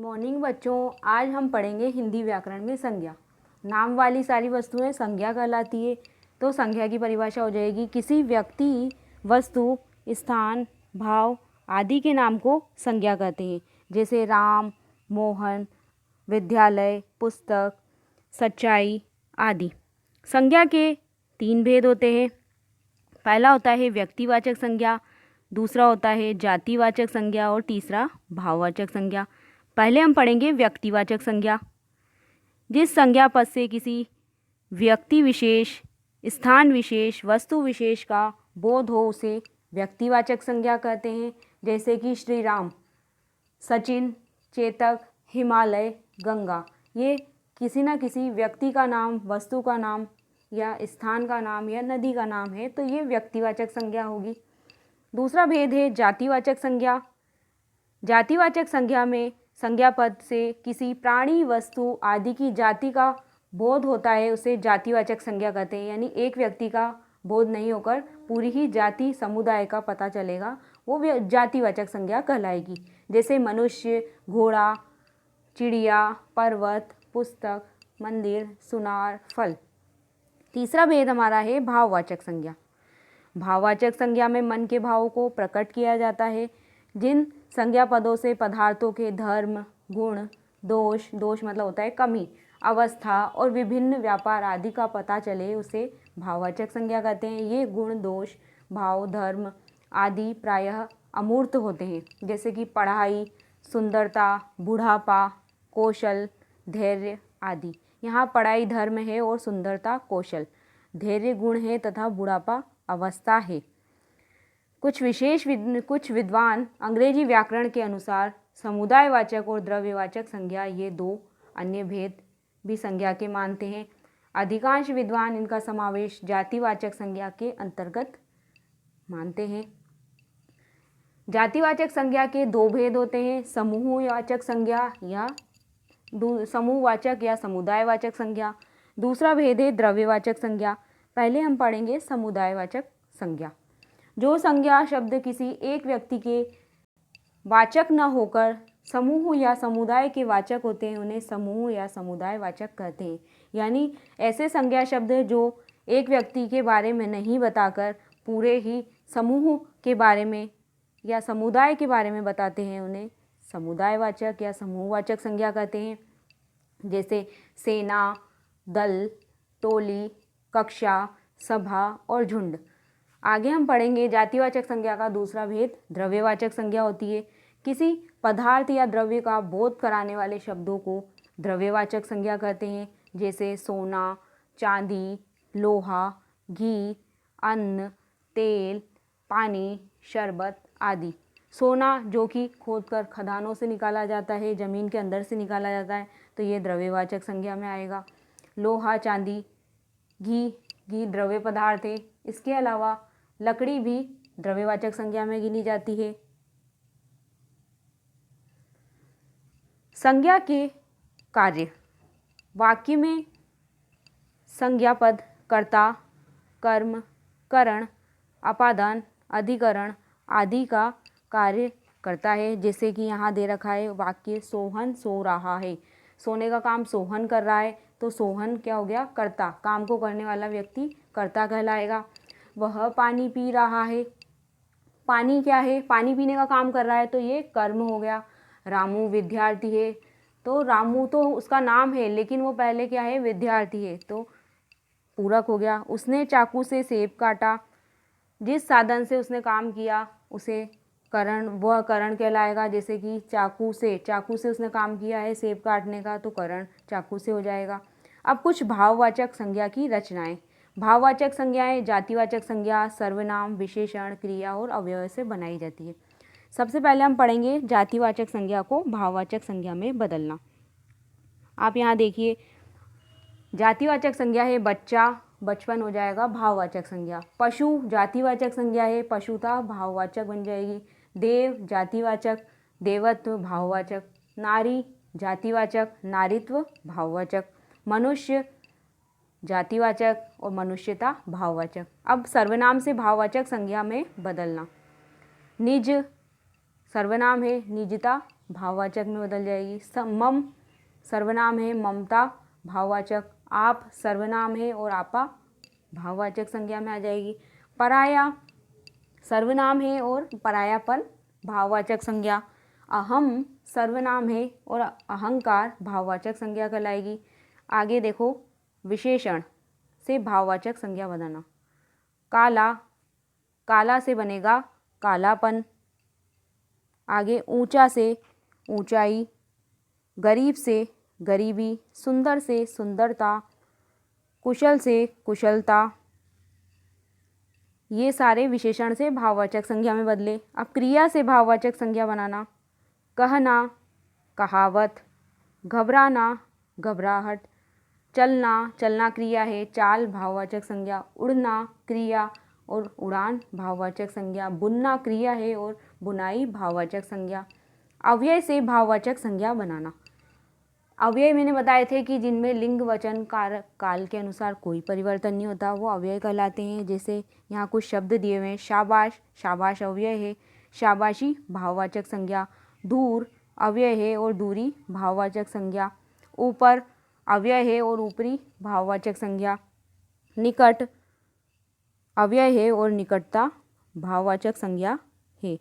Morning बच्चों, आज हम पढ़ेंगे हिंदी व्याकरण में संज्ञा। नाम वाली सारी वस्तुएं संज्ञा कहलाती है। तो संज्ञा की परिभाषा हो जाएगी, किसी व्यक्ति, वस्तु, स्थान, भाव आदि के नाम को संज्ञा कहते हैं। जैसे राम, मोहन, विद्यालय, पुस्तक, सच्चाई आदि। संज्ञा के 3 भेद होते हैं। पहला होता है व्यक्तिवाचक संज्ञा, दूसरा होता है जातिवाचक संज्ञा और तीसरा भाववाचक संज्ञा। पहले हम पढ़ेंगे व्यक्तिवाचक संज्ञा। जिस संज्ञा पद से किसी व्यक्ति विशेष, स्थान विशेष, वस्तु विशेष का बोध हो उसे व्यक्तिवाचक संज्ञा कहते हैं। जैसे कि श्री राम, सचिन, चेतक, हिमालय, गंगा, ये किसी न किसी व्यक्ति का नाम, वस्तु का नाम या स्थान का नाम या नदी का नाम है, तो ये व्यक्तिवाचक संज्ञा होगी। दूसरा भेद है जातिवाचक संज्ञा। जातिवाचक संज्ञा में संज्ञा पद से किसी प्राणी, वस्तु आदि की जाति का बोध होता है, उसे जातिवाचक संज्ञा कहते हैं। यानी एक व्यक्ति का बोध नहीं होकर पूरी ही जाति, समुदाय का पता चलेगा, वो जातिवाचक संज्ञा कहलाएगी। जैसे मनुष्य, घोड़ा, चिड़िया, पर्वत, पुस्तक, मंदिर, सुनार, फल। तीसरा भेद हमारा है भाववाचक संज्ञा। भाववाचक संज्ञा में मन के भावों को प्रकट किया जाता है। जिन संज्ञा पदों से पदार्थों के धर्म, गुण, दोष, दोष मतलब होता है कमी, अवस्था और विभिन्न व्यापार आदि का पता चले, उसे भाववाचक संज्ञा कहते हैं। ये गुण, दोष, भाव, धर्म आदि प्रायः अमूर्त होते हैं। जैसे कि पढ़ाई, सुंदरता, बुढ़ापा, कौशल, धैर्य आदि। यहाँ पढ़ाई धर्म है और सुंदरता कौशल, धैर्य गुण है तथा बुढ़ापा अवस्था है। कुछ विद्वान अंग्रेजी व्याकरण के अनुसार समुदायवाचक और द्रव्यवाचक संज्ञा, ये 2 अन्य भेद भी संज्ञा के मानते हैं। अधिकांश विद्वान इनका समावेश जातिवाचक संज्ञा के अंतर्गत मानते हैं। जातिवाचक संज्ञा के 2 भेद होते हैं, समूहवाचक संज्ञा या समूहवाचक या समुदायवाचक संज्ञा। दूसरा भेद है द्रव्यवाचक संज्ञा। पहले हम पढ़ेंगे समुदायवाचक संज्ञा। जो संज्ञा शब्द किसी एक व्यक्ति के वाचक न होकर समूह या समुदाय के वाचक होते हैं, उन्हें समूह या समुदाय वाचक कहते हैं। यानी ऐसे संज्ञा शब्द जो एक व्यक्ति के बारे में नहीं बताकर पूरे ही समूह के बारे में या समुदाय के बारे में बताते हैं, उन्हें समुदायवाचक या समूहवाचक संज्ञा कहते हैं। जैसे सेना, दल, टोली, कक्षा, सभा और झुंड। आगे हम पढ़ेंगे जातिवाचक संज्ञा का दूसरा भेद द्रव्यवाचक संज्ञा होती है। किसी पदार्थ या द्रव्य का बोध कराने वाले शब्दों को द्रव्यवाचक संज्ञा कहते हैं। जैसे सोना, चांदी, लोहा, घी, अन्न, तेल, पानी, शरबत आदि। सोना जो कि खोदकर खदानों से निकाला जाता है, ज़मीन के अंदर से निकाला जाता है, तो ये द्रव्यवाचक संज्ञा में आएगा। लोहा, चांदी, घी द्रव्य पदार्थ है। इसके अलावा लकड़ी भी द्रव्यवाचक संज्ञा में गिनी जाती है। संज्ञा के कार्य। वाक्य में संज्ञा पद कर्ता, कर्म, करण, अपादान, अधिकरण आदि का कार्य करता है। जैसे कि यहाँ दे रखा है वाक्य, सोहन सो रहा है। सोने का काम सोहन कर रहा है, तो सोहन क्या हो गया? कर्ता, काम को करने वाला व्यक्ति कर्ता कहलाएगा। वह पानी पी रहा है, पानी क्या है? पानी पीने का काम कर रहा है, तो ये कर्म हो गया। रामू विद्यार्थी है, तो रामू तो उसका नाम है, लेकिन वो पहले क्या है? विद्यार्थी है, तो पूरक हो गया। उसने चाकू से सेब काटा, जिस साधन से उसने काम किया उसे करण, वह करण कहलाएगा। जैसे कि चाकू से उसने काम किया है सेब काटने का, तो करण चाकू से हो जाएगा। अब कुछ भाववाचक संज्ञा की रचनाएं। भाववाचक संज्ञाएं जातिवाचक संज्ञा, सर्वनाम, विशेषण, क्रिया और अव्यय से बनाई जाती है। सबसे पहले हम पढ़ेंगे जातिवाचक संज्ञा को भाववाचक संज्ञा में बदलना। आप यहाँ देखिए, जातिवाचक संज्ञा है बच्चा, बचपन हो जाएगा भाववाचक संज्ञा। पशु जातिवाचक संज्ञा है, पशुता भाववाचक बन जाएगी। देव जातिवाचक, देवत्व भाववाचक। नारी जातिवाचक, नारीत्व भाववाचक। मनुष्य जातिवाचक और मनुष्यता भाववाचक। अब सर्वनाम से भाववाचक संज्ञा में बदलना। निज सर्वनाम है, निजता भाववाचक में बदल जाएगी। मम सर्वनाम है, ममता भाववाचक। आप सर्वनाम है और आपा भाववाचक संज्ञा में आ जाएगी। पराया सर्वनाम है और परायापन भाववाचक संज्ञा। अहम सर्वनाम है और अहंकार भाववाचक संज्ञा कहलाएगी। आगे देखो, विशेषण से भाववाचक संज्ञा बनाना। काला, काला से बनेगा कालापन। आगे ऊंचा से ऊंचाई, गरीब से गरीबी, सुंदर से सुंदरता, कुशल से कुशलता। ये सारे विशेषण से भाववाचक संज्ञा में बदले। अब क्रिया से भाववाचक संज्ञा बनाना। कहना कहावत, घबराना घबराहट, चलना चलना क्रिया है, चाल भाववाचक संज्ञा, उड़ना क्रिया और उड़ान भाववाचक संज्ञा, बुनना क्रिया है और बुनाई भाववाचक संज्ञा। अव्यय से भाववाचक संज्ञा बनाना। अव्यय मैंने बताए थे कि जिनमें लिंग वचन कारक काल के अनुसार कोई परिवर्तन नहीं होता, वो अव्यय कहलाते हैं। जैसे यहाँ कुछ शब्द दिए हुए हैं। शाबाश, शाबाश अव्यय है, शाबाशी भाववाचक संज्ञा। दूर अव्यय है और दूरी भाववाचक संज्ञा। ऊपर अव्यय है और ऊपरी भाववाचक संज्ञा। निकट अव्यय है और निकटता भाववाचक संज्ञा है।